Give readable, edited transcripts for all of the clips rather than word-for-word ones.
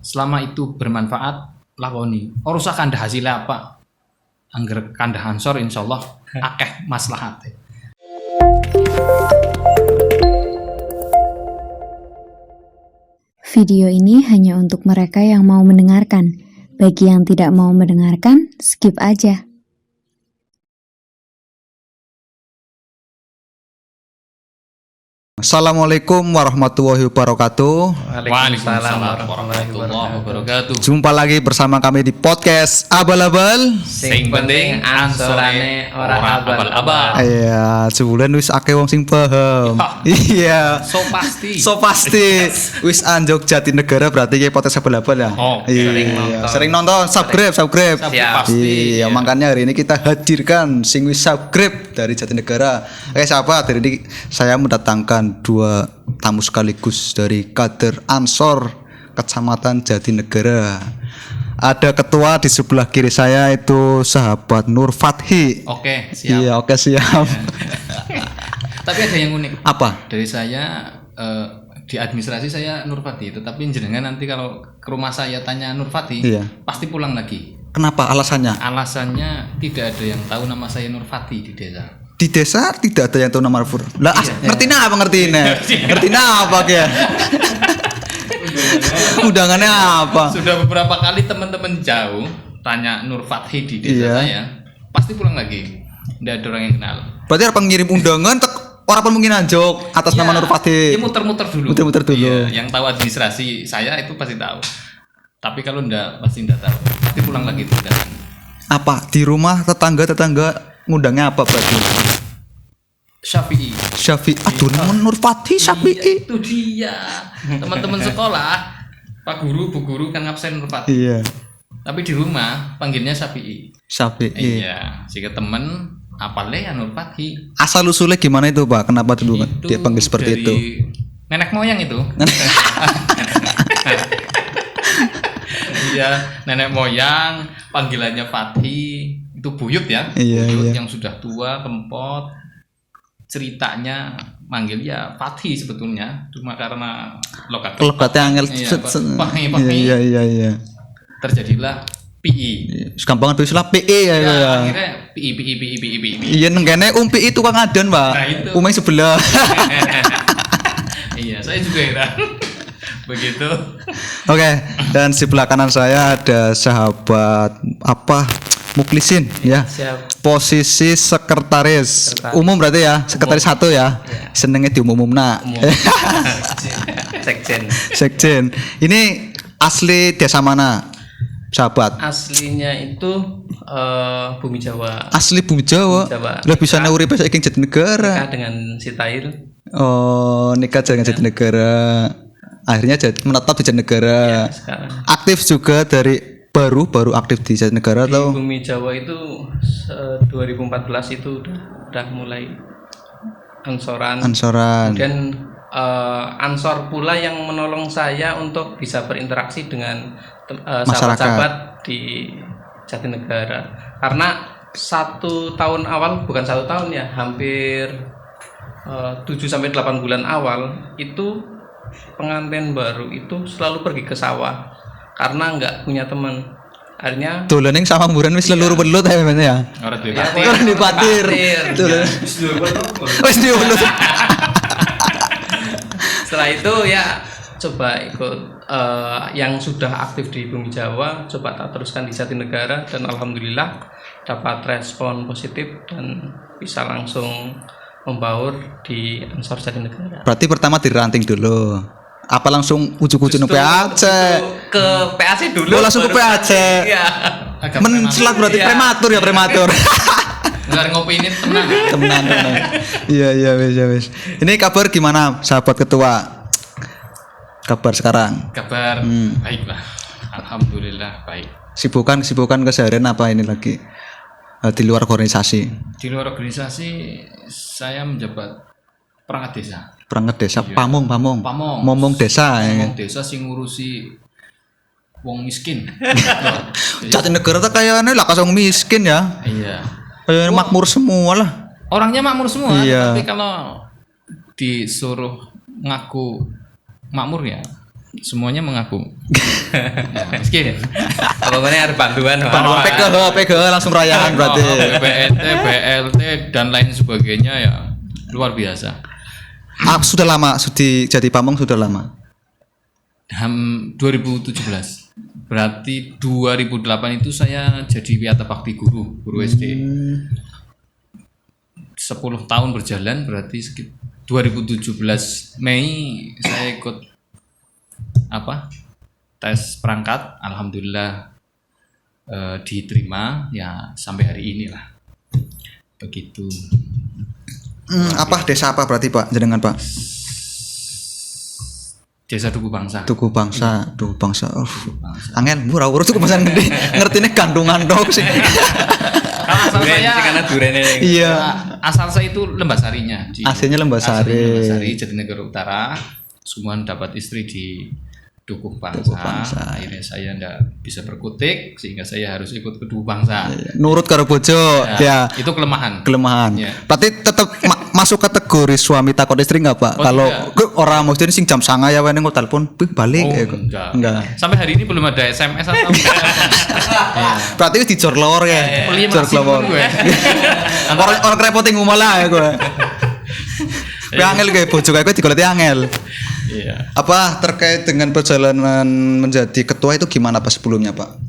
Selama itu bermanfaat, lakoni. Ora usah kandah hasilnya apa. Angger kandah ansor insyaallah akeh maslahate. Video ini hanya untuk mereka yang mau mendengarkan. Bagi yang tidak mau mendengarkan, skip aja. Assalamualaikum warahmatullahi wabarakatuh. Waalaikumsalam warahmatullahi wabarakatuh. Jumpa lagi bersama kami di podcast Abal-Abal. Sing penting ansorane ora abal-abal. Iya, sebulan wis akeh wong sing paham. Iya. So pasti. Wis anjok Jatinegara berarti kayak podcast Abal-Abal ya. Oh, Sering nonton. Subscribe. Pasti. Iya, makanya hari ini kita hadirkan sing wis subscribe dari Jatinegara. Oke, sahabat, hari ini saya mendatangkan dua tamu sekaligus dari kader Ansor Kecamatan Jatinegara. Ada ketua di sebelah kiri saya itu sahabat Nur Fathi. Oke, siap. Iya, oke siap. Tapi ada yang unik. Apa? Dari saya di administrasi saya Nur Fathi, tetapi jenengan nanti kalau ke rumah saya tanya Nur Fathi, Iya. pasti pulang lagi. Kenapa alasannya? Alasannya tidak ada yang tahu nama saya Nur Fathi di desa. Di desa tidak ada yang tahu nama Fur. Lah, ngertinya apa ngertinya? Ngertinya apa ya? Undangannya apa? Sudah beberapa kali teman-teman jauh tanya Nur Fathi di desa Iya. saya, pasti pulang lagi. Tidak ada orang yang kenal. Berarti apa ngirim undangan orang pun mungkin anjok atas nama Nur Fathi. Ya muter-muter dulu. Muter-muter dulu. Iya, yang tahu administrasi saya itu pasti tahu. Tapi kalau enggak pasti enggak tahu. Pasti pulang lagi tuh datang. Apa di rumah tetangga ngundangnya apa berarti? Syafi'i. Aduh, Nur Fathi Syafi'i. Itu dia. Teman-teman sekolah, Pak Guru, Bu Guru kan ngabsen Nur Fathi. Iya. Tapi di rumah panggilnya Syafi'i. Iya, jika teman apalnya ya Nur Fathi. Asal usulnya gimana itu, Pak? Kenapa dulu Itu dia panggil seperti dari itu? Nenek moyang itu. Iya, nenek moyang panggilannya Fathi. Itu buyut ya. Iya, Buyut iya. yang sudah tua, kempot. Ceritanya manggil ya Fathi sebetulnya, cuma karena Logatnya angel. Iya. terjadilah PI. Gampang tuh istilah PE ya. Ya, Ya. akhirnya PI. Iya, nenggene PI itu Kang Adan, Pak. Nah, itu. Umay sebelah. Iya, saya juga heran. Begitu. Oke, dan sebelah kanan saya ada sahabat Muklisin ya. Siap. Posisi sekretaris umum berarti ya, sekretaris satu ya. Senengnya diumumna. Sekjen. Ini asli desa mana? Sahabat. Aslinya itu Bumi Jawa. Asli Bumi Jawa. Lah bisa urip saiki Jatinegara. Nikah dengan si Tahir. Oh, nikah dengan Jatinegara. Akhirnya menetap di Jatinegara. Sekarang Aktif juga dari baru aktif di Jatinegara di atau Bumi Jawa itu 2014 itu udah mulai ansoran. Kemudian ansor pula yang menolong saya untuk bisa berinteraksi dengan sahabat-sahabat di Jatinegara. Karena 1 tahun awal, bukan 1 tahun ya, hampir 7-8 bulan awal itu pengantin baru itu selalu pergi ke sawah karena nggak punya teman. Akhirnya dolaning sama mburan wis leluhur welut ya men ya. Orang Orang dipatir. Wis diulut. Setelah itu ya coba ikut yang sudah aktif di Bumi Jawa, coba tak teruskan di Jatinegara dan alhamdulillah dapat respon positif dan bisa langsung membaur di Ansor Jatinegara. Berarti pertama diranting dulu. Apa langsung ujuk-ujuk ke PAC? Ke PAC dulu. Oh, langsung ke PAC. Iya. Mencelak berarti Iya. prematur. Nggak ngopi ini tenang. Temenan. Iya wis. Ini kabar gimana sahabat ketua? Kabar sekarang? Kabar baiklah. Alhamdulillah baik. Sibukan keseharian apa ini lagi? Di luar organisasi. Di luar organisasi saya menjabat perangkat desa. Perangkat desa, Iya. pamong. Momong desa. Ngomong desa sing ngurusi wong miskin. Jatinegara tuh kayaknya lah kasong miskin ya. Iya. Kayak makmur semua lah. Orangnya makmur semua, Iya. tapi kalau disuruh ngaku makmur ya semuanya mengaku. Ya, miskin. Apa mana ada bantuan? PGH langsung rayahan berarti. BPNT, BLT dan lain sebagainya ya luar biasa. Sudah lama di Jati Pamong sudah lama. 2017. Berarti 2008 itu saya jadi Wiyata Bakti guru SD. 10 tahun berjalan berarti 2017 Mei saya ikut tes perangkat, alhamdulillah diterima ya sampai hari inilah. Begitu. Desa apa berarti Pak jenengan Pak? Desa Duku Bangsa. Duku Bangsa. Angel murah-murah Duku Bangsa gede. Ngertine gandungan dong sih. Asal saya karena durene. Iya. Asal saya itu Lembasarinya. Aslinya Lembasari. Lembasari Jatinegara Utara. Semua dapat istri di Dukuh Bangsa. Akhirnya saya nggak bisa berkutik sehingga saya harus ikut ke Dukuh Bangsa. Nurut karo bojo. Ya. Itu kelemahan. Ya. Berarti tetap masuk kategori suami takut istri nggak Pak? Kalau orang maksudnya sing jam 09.00 ya wene telepon balik enggak. Sampai hari ini belum ada SMS atau berarti wis dijor lor ya. Jor lor. Orang repoting malah ya gue. Angel kayak bojo kayak digoleti angel. Iya. Apa terkait dengan perjalanan menjadi ketua itu gimana Pak sebelumnya Pak?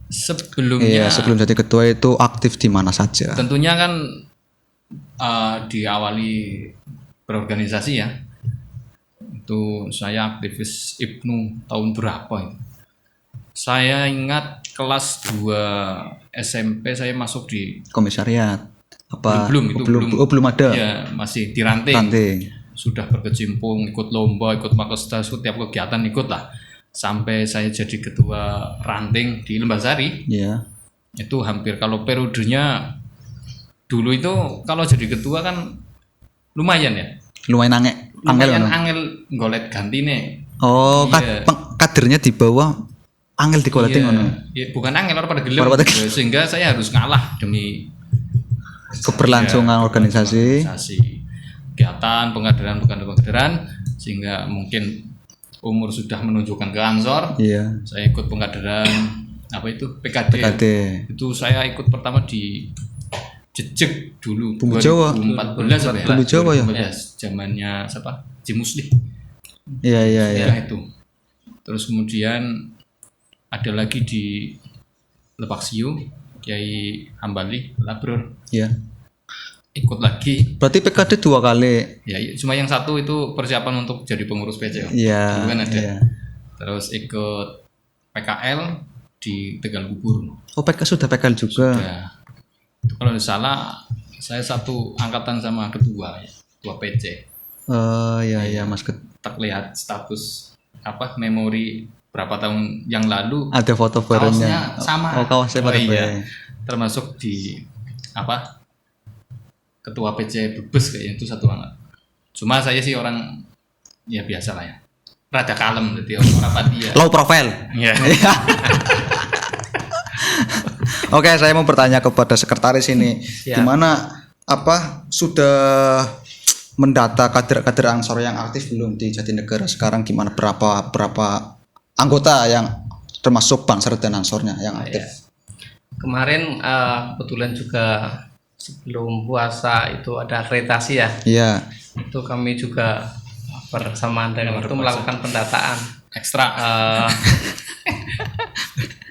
Sebelum jadi ketua itu aktif di mana saja? Tentunya kan diawali berorganisasi ya. Itu saya aktivis IPNU tahun berapa itu? Saya ingat kelas 2 SMP saya masuk di komisariat. Belum ada. Ya, masih di ranting. Sudah berkecimpung, ikut lomba, ikut makesda, setiap kegiatan ikut lah. Sampai saya jadi ketua ranting di Lembasari. Iya. Itu hampir kalau periodenya dulu itu kalau jadi ketua kan lumayan ya. Lumayan angel golet gantine. Oh, iya. Kadernya di bawah angel digoletin ngono. Iya, bukan angel orang pada gelem. Sehingga saya harus ngalah demi keberlangsungan organisasi. Kegiatan pengkaderan sehingga mungkin umur sudah menunjukkan ke Ansor. Iya. Saya ikut pengkaderan PKD. Itu saya ikut pertama di Jejeg dulu Bumbu Jawa 2014 Bumbu Jawa ya. Zamannya siapa? Jimusli. Iya. Itu. Terus kemudian ada lagi di Lepaksio Kiai Hambali Labrur. Iya. Ikut lagi. Berarti PKD 2 kali. Ya, cuma yang satu itu persiapan untuk jadi pengurus PC. Iya. Dulu kan ada. Iya. Terus ikut PKL di Tegal Kubur. Oh, sudah PKL juga. Sudah. Kalau tidak salah, saya satu angkatan sama ketua PC. Oh iya Mas. Terlihat status memori berapa tahun yang lalu. Ada foto barunya. Kaosnya sama. Kaosnya pada iya. Termasuk di ketua PC Brebes kayaknya itu satu anak. Cuma saya sih orang ya biasa lah ya. Rada kalem jadi orang pati ya. Low profile. Iya. Oke, saya mau bertanya kepada sekretaris ini. Gimana sudah mendata kader-kader Ansor yang aktif belum di Jatinegara sekarang gimana berapa anggota yang termasuk Banser dan Ansornya yang aktif? Ya. Kemarin kebetulan juga sebelum puasa itu ada akreditasi ya. Iya. Itu kami juga bersamaan dengan itu melakukan pendataan ekstra.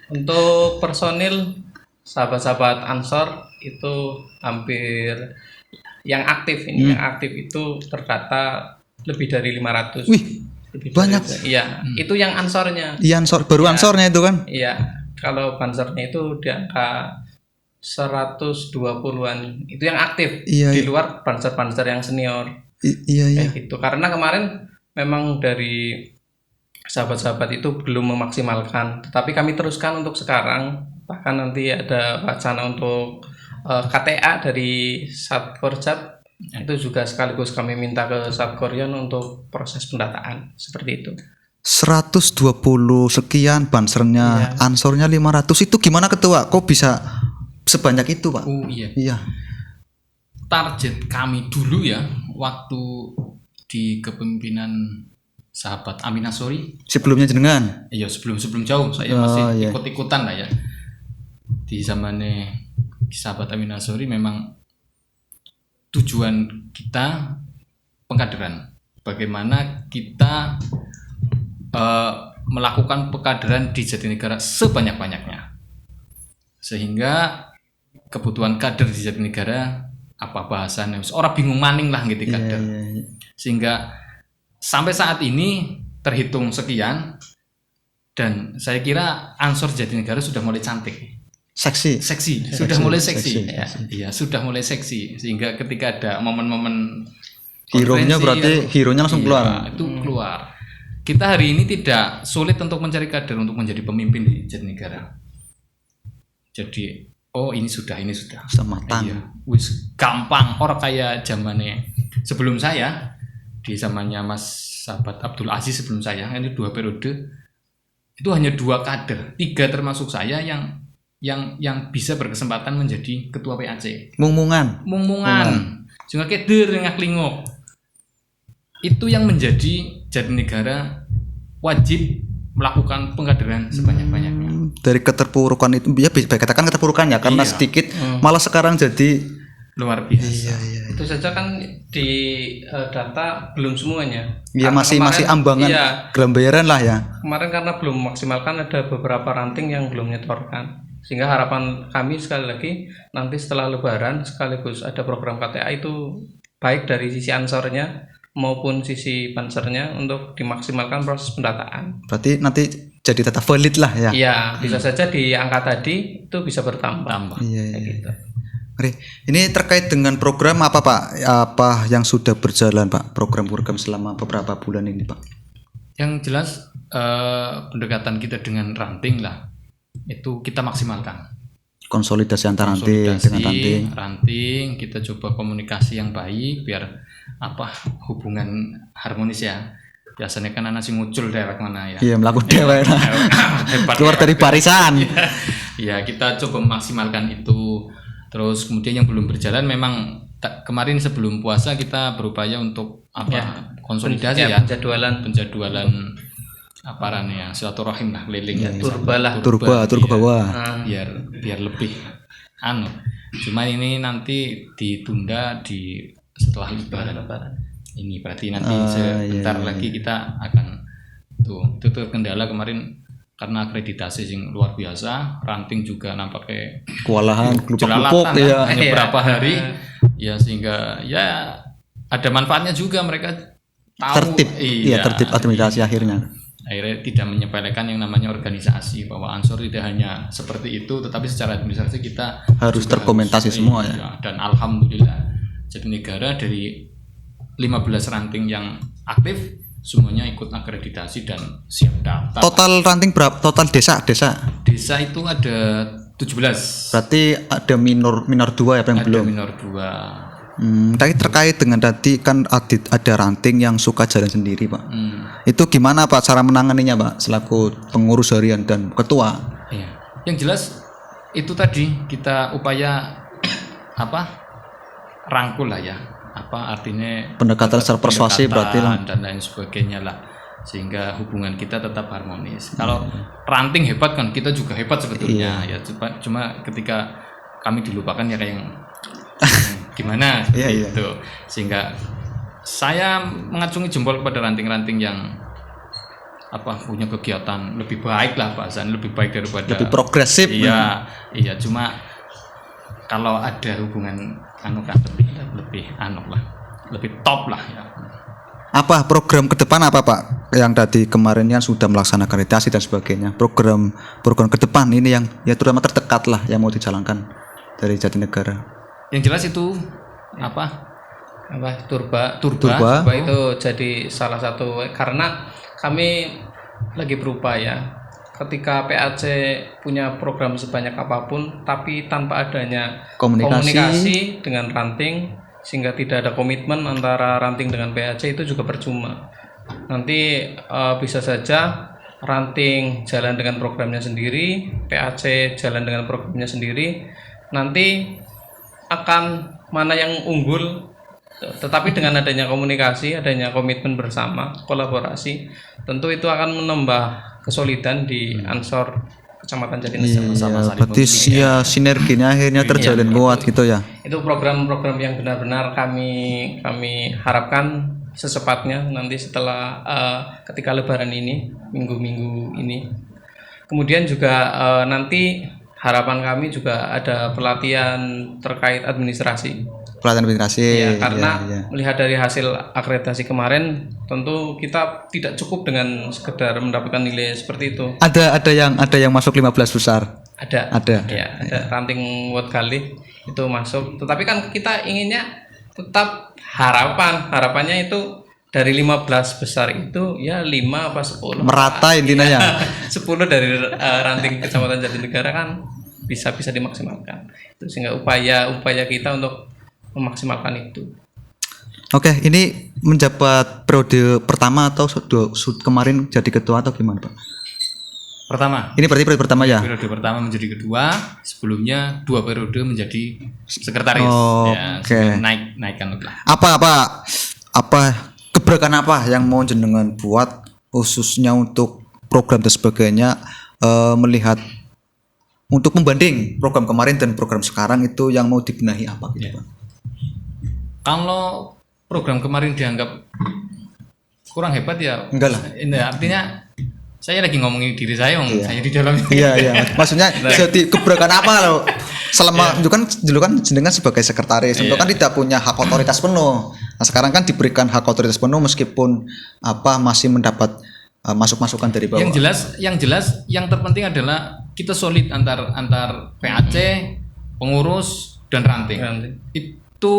Untuk personil sahabat-sahabat Ansor itu hampir yang aktif ini yang aktif itu terdata lebih dari 500. Wih, banyak. Iya, itu yang Ansornya. Iya, Ansor baru Ansornya itu kan? Iya, kalau Bansernya itu di angka 120-an itu yang aktif. Iya, di luar Banser-Banser yang senior. Iya. Gitu. Karena kemarin memang dari sahabat-sahabat itu belum memaksimalkan, tetapi kami teruskan untuk sekarang. Bahkan nanti ada wacana untuk KTA dari Satkorjat, itu juga sekaligus kami minta ke Satkoryan untuk proses pendataan seperti itu. 120 sekian Bansernya, iya. Ansornya 500 itu gimana ketua? Kok bisa sebanyak itu Pak? Iya. Target kami dulu ya waktu di kepemimpinan sahabat Aminah Sori. Sebelumnya jenengan? Iya, sebelum jauh saya masih ikut-ikutan lah ya. Di zamannya sahabat Aminah Sori memang tujuan kita pengkaderan. Bagaimana kita melakukan pengkaderan di Jatinegara sebanyak-banyaknya. Sehingga kebutuhan kader di Jatinegara apa bahasanya orang bingung maning lah gitu kader. Sehingga sampai saat ini terhitung sekian dan saya kira Ansor Jatinegara sudah mulai cantik. Seksi, sudah mulai seksi. Iya, sudah mulai seksi sehingga ketika ada momen-momen hero-nya berarti hero-nya langsung keluar. Itu keluar. Kita hari ini tidak sulit untuk mencari kader untuk menjadi pemimpin di Jatinegara. Jadi ini sudah matang. Iya, wis gampang orang kayak zamannya sebelum saya di zamannya Mas sahabat Abdul Aziz sebelum saya ini 2 periode itu hanya 2 kader, 3 termasuk saya yang bisa berkesempatan menjadi ketua PAC. Mungmungan. Sehingga keder ngaklingok. Itu yang menjadi Jatinegara wajib melakukan pengkaderan sebanyak-banyaknya. Dari keterpurukan itu ya bisa katakan keterpurukan ya karena sedikit malah sekarang jadi luar biasa. Iya. Itu saja kan di data belum semuanya. Iya masih ambangan gelambayan lah ya. Kemarin karena belum maksimalkan ada beberapa ranting yang belum nyetorkan. Sehingga harapan kami sekali lagi nanti setelah Lebaran sekaligus ada program KTA itu baik dari sisi ansornya maupun sisi pansernya untuk dimaksimalkan proses pendataan. Berarti nanti jadi data valid lah ya? Iya, bisa saja di angka tadi itu bisa bertambah. Iya. Gitu. Ini terkait dengan program apa Pak? Apa yang sudah berjalan Pak? Program-program selama beberapa bulan ini Pak? Yang jelas pendekatan kita dengan ranting lah, itu kita maksimalkan. Konsolidasi antara ranting dengan ranting, kita coba komunikasi yang baik biar hubungan harmonis ya. Biasanya kan anak sing ngucul daerah mana ya. Iya, melakukan dewa. Keluar dari barisan. Ya, kita coba memaksimalkan itu. Terus kemudian yang belum berjalan memang kemarin sebelum puasa kita berupaya untuk konsolidasi ya. Penjadwalan aparannya silaturahim lah keliling turba ke bawah biar lebih cuma ini nanti ditunda di setelah lebaran ini berarti nanti sebentar lagi kita akan itu kendala kemarin karena akreditasi yang luar biasa, ranting juga nampaknya kewalahan kelupuk ya hanya beberapa hari ya sehingga ya ada manfaatnya juga mereka tahu tertib administrasi akhirnya tidak menyepelekan yang namanya organisasi bahwa Ansor tidak hanya seperti itu tetapi secara administrasi kita harus terkomentasi semua ya. Dan alhamdulillah Jatinegara dari 15 ranting yang aktif semuanya ikut akreditasi dan siap daftar. Total ranting berapa? Total desa itu ada 17. Berarti ada minor 2 ya yang belum. Ada minor 2. Tapi terkait dengan tadi kan ada ranting yang suka jalan sendiri Pak. Itu gimana Pak cara menanganinya Pak selaku pengurus harian dan ketua? Iya. Yang jelas itu tadi kita upaya rangkul lah ya. Artinya pendekatan secara persuasif berarti dan lain sebagainya lah sehingga hubungan kita tetap harmonis. Kalau ranting hebat kan kita juga hebat sebetulnya ya cuma ketika kami dilupakan ya kayak yang gimana gitu. Sehingga saya mengacungi jempol kepada ranting-ranting yang punya kegiatan lebih baik lah bahasanya lebih baik daripada lebih progresif. Iya cuma kalau ada hubungan lebih top lah ya. Apa program ke depan apa Pak yang tadi kemarin yang sudah melaksanakan akreditasi dan sebagainya, program ke depan ini yang ya terutama terdekat lah yang mau dijalankan dari Jatinegara? Yang jelas itu turba itu jadi salah satu karena kami lagi berupaya ketika PAC punya program sebanyak apapun tapi tanpa adanya komunikasi dengan ranting sehingga tidak ada komitmen antara ranting dengan PAC itu juga percuma. Nanti bisa saja ranting jalan dengan programnya sendiri, PAC jalan dengan programnya sendiri. Nanti akan mana yang unggul Tetapi dengan adanya komunikasi, adanya komitmen bersama, kolaborasi, tentu itu akan menambah kesolidan di Ansor Kecamatan Jatinegara. Berarti sinerginya akhirnya terjalin kuat gitu ya. Itu program-program yang benar-benar kami harapkan secepatnya nanti setelah ketika Lebaran ini, minggu-minggu ini. Kemudian juga nanti harapan kami juga ada pelatihan terkait administrasi. Ya, karena melihat dari hasil akreditasi kemarin, tentu kita tidak cukup dengan sekedar mendapatkan nilai seperti itu. Ada yang masuk 15 besar. Ada. Ya, ada ranting World Kali itu masuk. Tetapi kan kita inginnya tetap harapannya itu dari 15 besar itu ya 5 apa 10. Merata intinya ya. 10 dari ranting Kecamatan Jatinegara kan bisa dimaksimalkan. Itu sehingga upaya kita untuk memaksimalkan itu. Oke, ini menjabat periode pertama atau kemarin jadi ketua atau gimana Pak? Pertama. Ini berarti periode pertama ya? Periode pertama menjadi ketua, sebelumnya 2 periode menjadi sekretaris. Oke. Naikkan lah. Apa gebrakan apa yang mau jenengan buat khususnya untuk program dan sebagainya, melihat untuk membanding program kemarin dan program sekarang itu yang mau dibenahi apa gitu Pak? Kalau program kemarin dianggap kurang hebat ya enggak lah. Ini artinya saya lagi ngomongin diri saya, saya di dalam. Iya. Maksudnya jadi gebrakan apa loh? Selama dulu kan jenengan sebagai sekretaris, itu kan tidak punya hak otoritas penuh. Nah, sekarang kan diberikan hak otoritas penuh meskipun masih mendapat masukan dari bawah. Yang jelas yang terpenting adalah kita solid antar PAC, pengurus dan ranting. Itu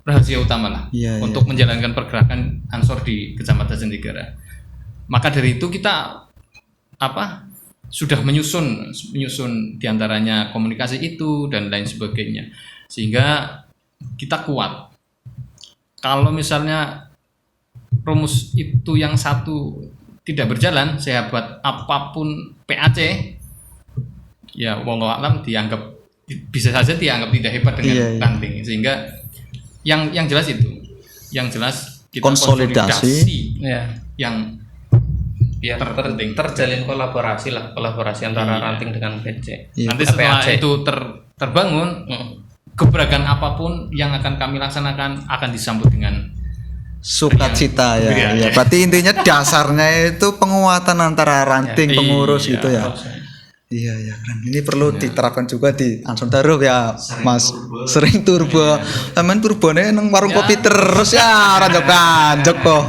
rahasia utama lah untuk menjalankan pergerakan Ansor di Kecamatan Jatinegara. Maka dari itu kita sudah menyusun diantaranya komunikasi itu dan lain sebagainya, sehingga kita kuat. Kalau misalnya rumus itu yang satu tidak berjalan, sehebat apapun PAC, ya wallahu a'lam bisa saja dianggap tidak hebat dengan ranting, sehingga yang jelas itu, kita konsolidasi yang biar terjalin kolaborasi antara ranting dengan PC. Nanti setelah itu terbangun, gebrakan apapun yang akan kami laksanakan akan disambut dengan sukacita ya. Berarti intinya dasarnya itu penguatan antara ranting pengurus gitu ya. Iya, ini perlu diterapkan juga di Ansor Taruh ya, Mas. Sering turbo. Temen turbone nang warung kopi terus ya, ranjok kok.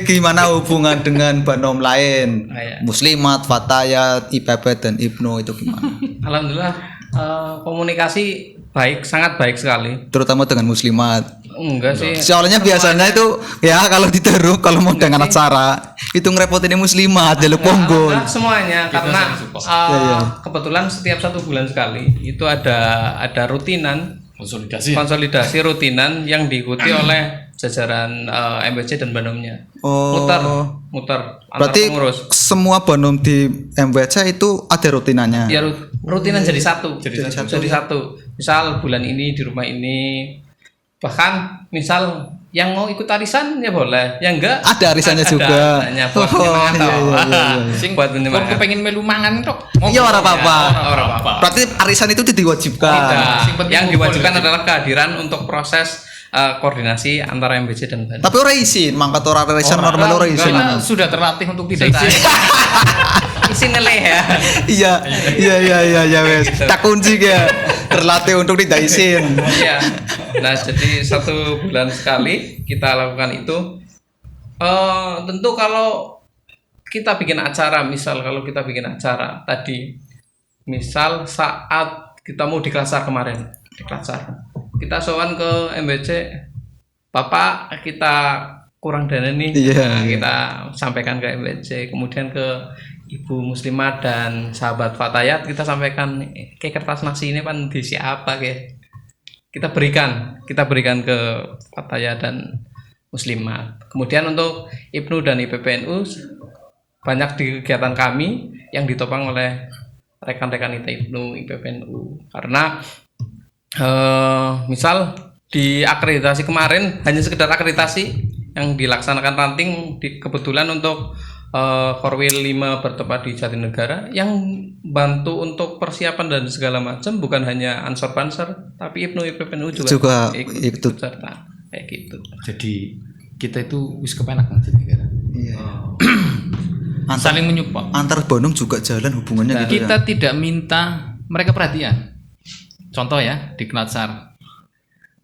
Gimana hubungan dengan banom lain? Muslimat, Fatayat, IPP dan Ibnu itu gimana? Alhamdulillah komunikasi sangat baik sekali. Terutama dengan Muslimat. Enggak sih. Soalnya biasanya itu ya kalau di Taruh kalau mau dengan acara itu ngerepotin Muslimat jaluk ponggol. Semuanya karena kebetulan setiap 1 bulan sekali itu ada rutinan konsolidasi rutinan yang diikuti oleh jajaran MWC dan banomnya. Muter antar berarti pengurus. Semua banom di MWC itu ada rutinannya. Ya rutinan jadi satu. Misal bulan ini di rumah ini, bahkan misal yang mau ikut arisan ya boleh, yang enggak ada arisannya juga. Buat menyemangat. Sing buat menyemangat. Kok pengen melu mangan tok. Iya ora apa-apa. Berarti arisan itu diwajibkan. Yang diwajibkan adalah kehadiran untuk proses koordinasi antara MBC dan BAN. Tapi ora izin, mangkat ora arisan normal ora izin. Sudah terlatih untuk tidak izin. Izin neleh ya. Iya wes. Tak kunci ya. Terlatih untuk tidak izin. Iya. Nah, jadi 1 bulan sekali kita lakukan itu. Tentu kalau kita bikin acara, tadi, misal saat kita mau di Klasar kemarin, kita sowan ke MBC, Bapak kita kurang dana nih, kita sampaikan ke MBC, kemudian ke Ibu Muslimat dan sahabat Fatayat kita sampaikan kayak kertas nasi ini pan di siapa kita berikan ke Fatayat dan Muslimat. Kemudian untuk Ibnu dan IPPNU banyak di kegiatan kami yang ditopang oleh rekan-rekan kita Ibnu IPPNU, karena Misal di akreditasi kemarin hanya sekedar akreditasi yang dilaksanakan ranting kebetulan untuk Korwil 5 bertempat di Jatinegara, yang bantu untuk persiapan dan segala macam bukan hanya Ansor Banser tapi IPNU IPPNU juga ikut serta kayak gitu. Jadi kita itu wis kepenak Jatinegara. Iya. Saling menyupport. Antar Bandung juga jalan hubungannya Nah, gitu kita ya. tidak minta mereka perhatian. Contoh ya di Knatsar.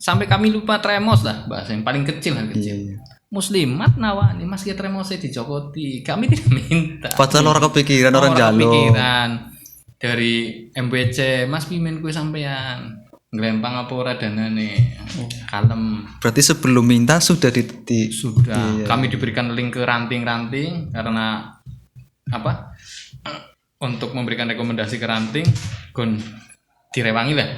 Sampai kami lupa tremos lah, bahasa yang paling kecil kan kecil. Iya. Muslimat nawani mas kita tremose dicokoti. Kami tidak minta. Padahal orang kepikiran orang jalur. Kepikiran dari MBC Mas pimen kue sampean. Ngelempang apa ora danane. Kalem. Berarti sebelum minta sudah Sudah. Iya. Kami diberikan link ke ranting-ranting karena apa? Untuk memberikan rekomendasi ke ranting, gon direwangi lah.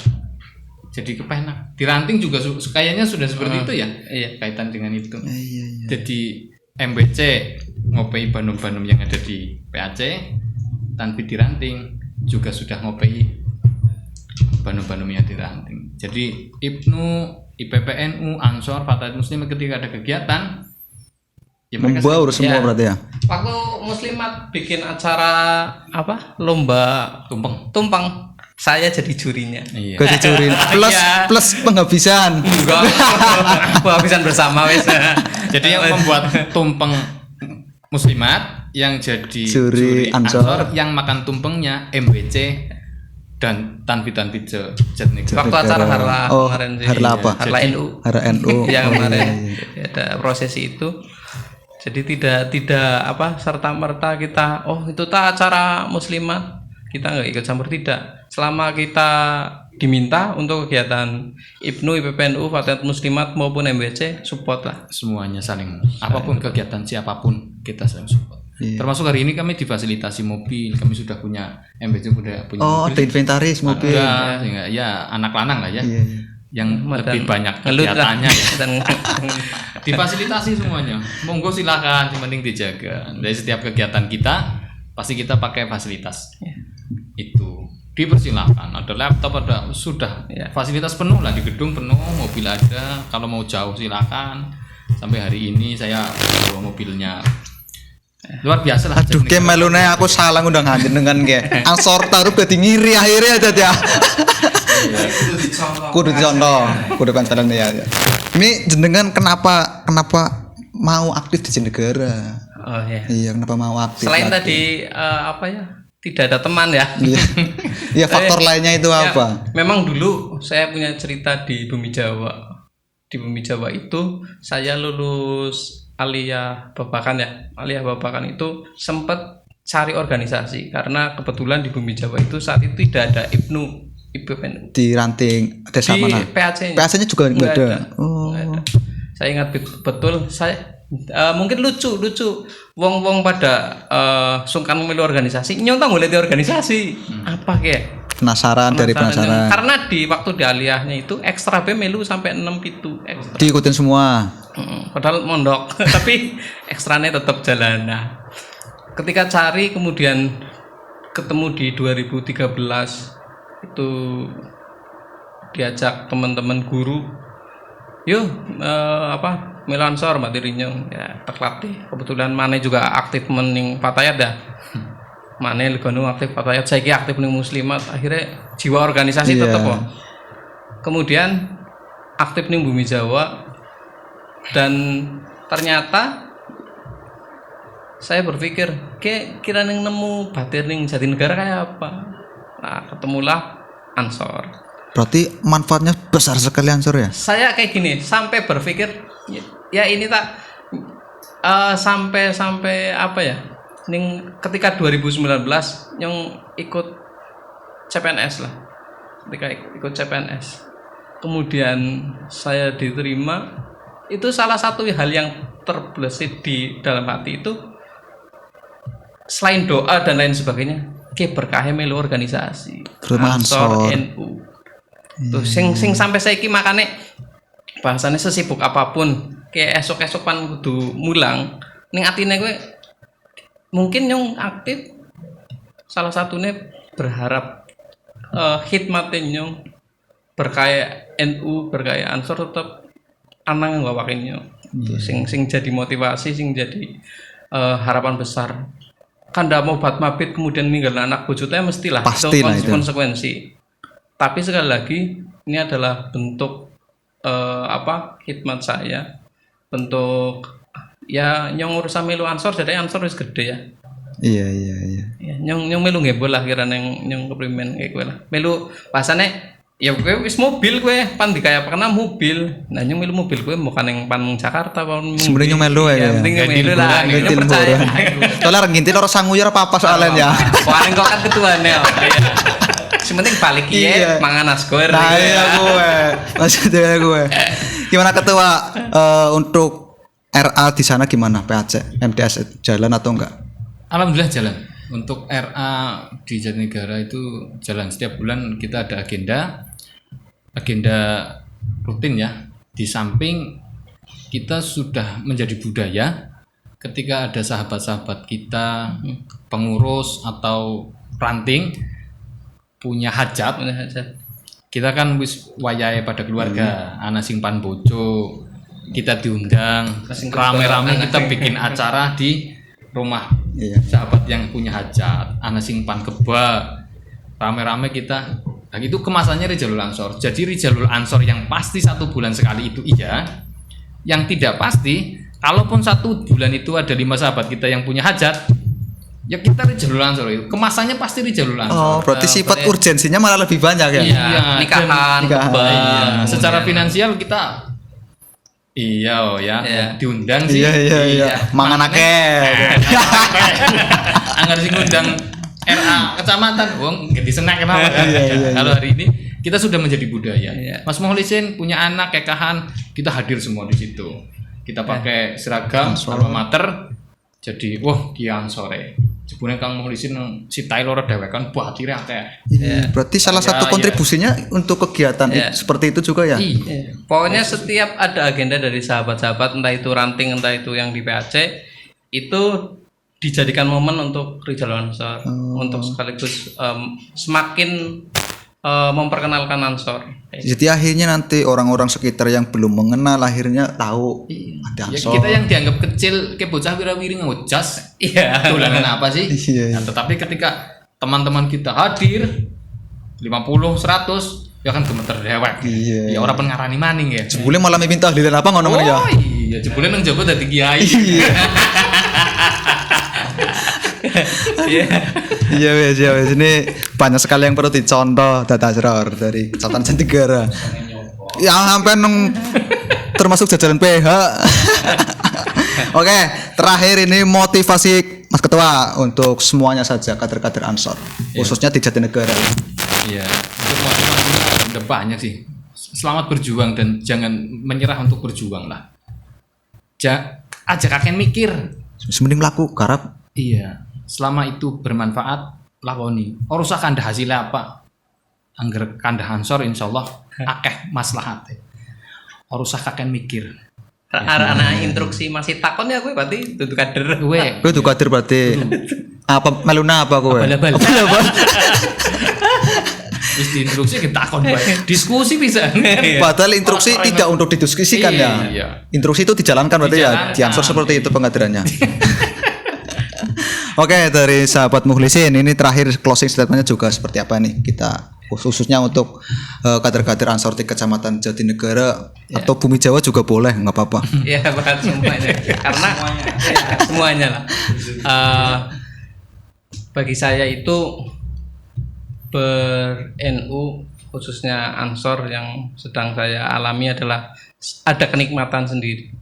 Jadi kepenak. Di ranting juga kayaknya sudah seperti itu ya. Iya. Kaitan dengan itu. Iya. Jadi MBC ngopei Bandung-Bandung yang ada di PAC, Tanfi di ranting juga sudah ngopei Bandung-Bandung yang di ranting. Jadi IPNU, IPPNU, Ansor, Fatayat Muslim ketika ada kegiatan ya membaur semua berarti ya. Waktu Muslimat bikin acara apa? Lomba tumpeng. Saya jadi jurinya. Iya. Gak dicurin plus penghabisan. Enggak. Penghabisan bersama wes. Jadi yang membuat tumpeng Muslimat, yang jadi Juri Ansor, yang makan tumpengnya MBC dan Tanfi Jatinegara. Waktu acara Harla kemarin sih. Harla apa? Harla NU. Harla NU. Yang kemarin ada prosesi itu. Jadi tidak apa serta merta kita itu acara Muslimat kita nggak ikut campur, tidak. Selama kita diminta untuk kegiatan IPNU, IPPNU, Fatayat Muslimat maupun MBC, support lah. Semuanya saling, apapun kegiatan siapapun kita saling support. Iya. Termasuk hari ini kami difasilitasi mobil, kami sudah punya MBC punya mobil. Ada inventaris mobil. Ada, sehingga ya anak lanang lah ya. Iya. Yang lebih banyak kegiatannya ya. Difasilitasi semuanya. Monggo silakan, yang penting dijaga. Dari setiap kegiatan kita pasti kita pakai fasilitas. Itu dipersilakan, ada laptop, ada sudah fasilitas penuh lah, di gedung penuh, mobil ada, kalau mau jauh silakan. Sampai hari ini saya bawa mobilnya luar biasa lah. Aduh ke melune aku salah ngundang dengan ke Ansor taruh dadi ngiri akhirnya ya. Kudu dicontoh, kudu kancalan ya. Ini jenengan kenapa mau aktif di Jatinegara? Oh iya. Iya, kenapa mau aktif? Selain tadi tidak ada teman ya. Iya, faktor lainnya itu apa? Memang dulu saya punya cerita di Bumi Jawa. Di Bumi Jawa itu saya lulus aliyah babakan ya. Aliyah babakan itu sempat cari organisasi karena kebetulan di Bumi Jawa itu saat itu tidak ada IPNU, IPPNU. Di ranting desa di mana? PAC-nya. PAC-nya juga enggak ada. Nggak ada. Saya ingat betul mungkin lucu wong pada sungkan memilih organisasi nyontong boleh di organisasi apa kayak penasaran. karena di waktu di aliyahnya itu ekstra B melu sampai 6 pitu ekstra. Diikutin semua. Padahal mondok tapi ekstranya tetap jalan. Nah, ketika cari kemudian ketemu di 2013 itu diajak teman-teman guru, yuk melu Ansor Mbak Dirinyong ya terlatih. Kebetulan Mane juga aktif mening Fatayat dah. Mane legono aktif Fatayat, saya aktif mening Muslimat. Akhirnya jiwa organisasi tetap kok. Kemudian aktif ning Bumi Jawa dan ternyata saya berpikir kira ning nemu batir ning Jatinegara kayak apa. Nah, ketemulah Ansor. Berarti manfaatnya besar sekali Ansor ya? Saya kayak gini, sampai berpikir ya ini tak sampai apa ya? Ning ketika 2019 yang ikut CPNS lah. Ketika ikut CPNS. Kemudian saya diterima, itu salah satu hal yang terbesit di dalam hati itu selain doa dan lain sebagainya, berkah melu organisasi Ansor NU. Tuh sing sampai saiki makane bahasane sesibuk apapun kayak esok-esok pan kudu mulang ning atine kowe mungkin yang aktif salah satunya berharap khidmatin nyong berkaya NU, berkaya Ansor tetap anang nggawakinnya. Sing jadi motivasi, sing jadi harapan besar. Kan ndak mau bat mabit kemudian ninggal anak bojotnya mestilah itu konsekuensi. Tapi sekali lagi ini adalah bentuk khidmat saya, bentuk ya nyong urusan melu Ansor, jadi Ansor wis gede ya. Iya. Ya, nyong melu ngebol lah kira nyong keprimen kayak gue lah. Melu pasane ya gue wis mobil gue pan dikaya karena mobil. Nah nyong melu mobil gue bukan yang pan Jakarta pan. Sebenarnya nyong melu ya. Penting melu lah, kita percaya. Soalnya ngintil orang sangu ya apa soalnya ya. Paling kok kan ketuane. Sementing balik iya mangan nasgor. Nah iya gue. Maksudnya gue. Gimana ketua untuk RA di sana gimana PAC MTS jalan atau enggak? Alhamdulillah jalan. Untuk RA di Jatinegara itu jalan, setiap bulan kita ada agenda rutin ya. Di samping kita sudah menjadi budaya ketika ada sahabat-sahabat kita pengurus atau ranting punya hajat, kita kan wis wayahe pada keluarga, anak sing pan bojo, kita diundang rame-rame, kita bikin acara di rumah sahabat yang punya hajat, anak sing pan keba, rame-rame kita. Nah, itu kemasannya Rijalul Ansor. Jadi Rijalul Ansor yang pasti 1 bulan sekali itu iya, yang tidak pasti kalaupun 1 bulan itu ada 5 sahabat kita yang punya hajat, ya kita Rijalul Ansor itu kemasannya pasti Rijalul Ansor. Oh, berarti sifat urgensinya malah lebih banyak ya? Iya, nikahan. Iya. Secara finansial kita diundang sih. Iya. Mangan akeh. Anggar sing ngundang RA kecamatan, wong ganti senek kenapa kan? Kalau hari ini kita sudah menjadi budaya. Mas Mukhlisin punya anak kekahan, kita hadir semua di situ. Kita pakai seragam alma mater. Jadi kian sore. Jebule Kang Mukhlisin si Taylor dewek kan buatire akeh. Berarti salah satu kontribusinya untuk kegiatan seperti itu juga ya? Iya. Pokoknya setiap ada agenda dari sahabat-sahabat, entah itu ranting, entah itu yang di PAC, itu dijadikan momen untuk Rijalul Ansor, untuk sekaligus semakin memperkenalkan Ansor. Jadi akhirnya nanti orang-orang sekitar yang belum mengenal akhirnya tahu ada Ansor. Ya, kita yang dianggap kecil kayak bocah wira-wiri ngocas. Iya. Dolanan apa sih? Nah, tetapi ketika teman-teman kita hadir 50, 100 ya kan gemeter dewek. Ya orang pengarani maning ya. Jebule malah minta tahlilan apa ngono ya? Oh iya, jebule nang jaba dadi kiai. Iya wes ini banyak sekali yang perlu dicontoh data Asror dari Kecamatan Jatinegara. Ya sampai termasuk jajaran PH. Oke, terakhir ini motivasi Mas Ketua untuk semuanya saja kader-kader Ansor, khususnya di Jatinegara. Iya, untuk motivasinya ada banyak sih. Selamat berjuang dan jangan menyerah untuk berjuang lah. Ajak kakek mikir. Mending laku garap. Iya, selama itu bermanfaat lakoni. Ora usah kandah hasilnya apa. Angger kandah Ansor insyaallah akeh maslahate. Ora usah kakek mikir. Anak instruksi masih takon ya gue berarti dudu kader. Gue dudu kader berarti. Apa meluna apa gue? Bal-bal. Terus diinstruksi kita takon bae. Diskusi bisa. Padahal instruksi tidak untuk didiskusikan ya. Instruksi itu dijalankan berarti ya. Di Ansor seperti itu pengadilannya. Oke, dari sahabat Mukhlisin ini terakhir closing statementnya juga seperti apa nih kita khususnya untuk kader-kader Ansor di Kecamatan Jatinegara atau Bumi Jawa juga boleh, nggak apa-apa. Iya, bahkan semuanya karena semuanya lah. Bagi saya itu ber-NU khususnya Ansor yang sedang saya alami adalah ada kenikmatan sendiri.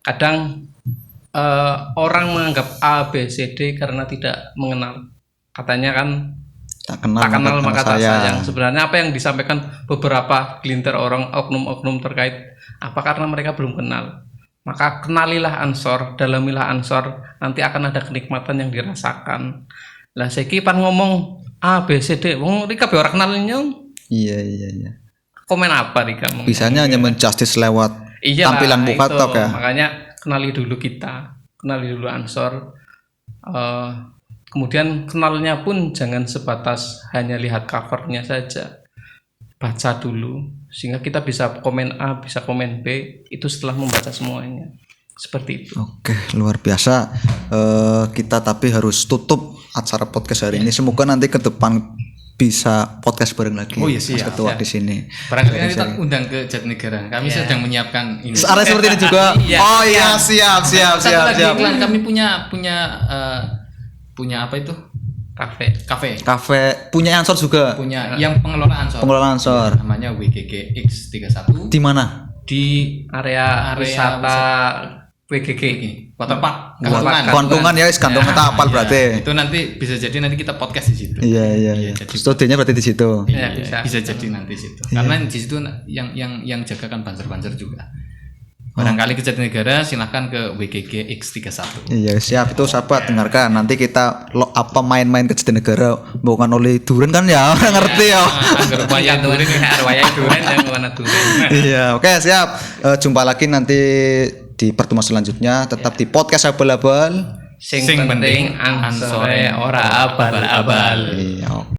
Kadang orang menganggap A, B, C, D karena tidak mengenal. Katanya kan tak kenal maka tak sayang. Sebenarnya apa yang disampaikan beberapa gelintir orang, oknum-oknum terkait apa karena mereka belum kenal. Maka kenalilah Ansor, dalamilah Ansor, nanti akan ada kenikmatan yang dirasakan. Lah saiki pan ngomong A, B, C, D, wong Rika be ora kenal nyong. Iya. Komen apa Rika? Bisanya hanya menjustice lewat tampilan muka tok ya. Makanya kenali dulu kita, kenali dulu Ansor. Kemudian kenalnya pun jangan sebatas hanya lihat covernya saja. baca dulu sehingga kita bisa komen A, bisa komen B itu setelah membaca semuanya. Seperti itu. Oke, luar biasa. Kita tapi harus tutup acara podcast hari ini. Semoga nanti ke depan bisa podcast bareng lagi. Oh iya, Mas Ketua di sini. Barangkali kita undang ke Jatinegara. Kami sedang menyiapkan ini. Arah seperti ini juga. Oh iya, siap. Iklan. Kami punya apa itu? Kafe. Punya Ansor juga. Punya yang pengelola Ansor. Namanya WGG X31. Di mana? Di area wisata WGG Waterpark. Gantungan ya, gantungan tapal berarti. Itu nanti bisa jadi nanti kita podcast di situ. Iya. Studionya berarti di situ. Iya, bisa jadi nanti di situ. Karena di situ yang jaga kan banser juga. Barangkali ke Jatinegara silahkan ke WGG X31. Iya, siap itu sahabat dengarkan. Nanti kita main-main ke Jatinegara bukan oleh duren kan ya, orang ngerti ya. Arwaya duren yang warna duren. Iya, oke siap. Jumpa lagi nanti di pertemuan selanjutnya. Tetap di podcast abal-abal. Sing penting ansore ora abal-abal. Iya.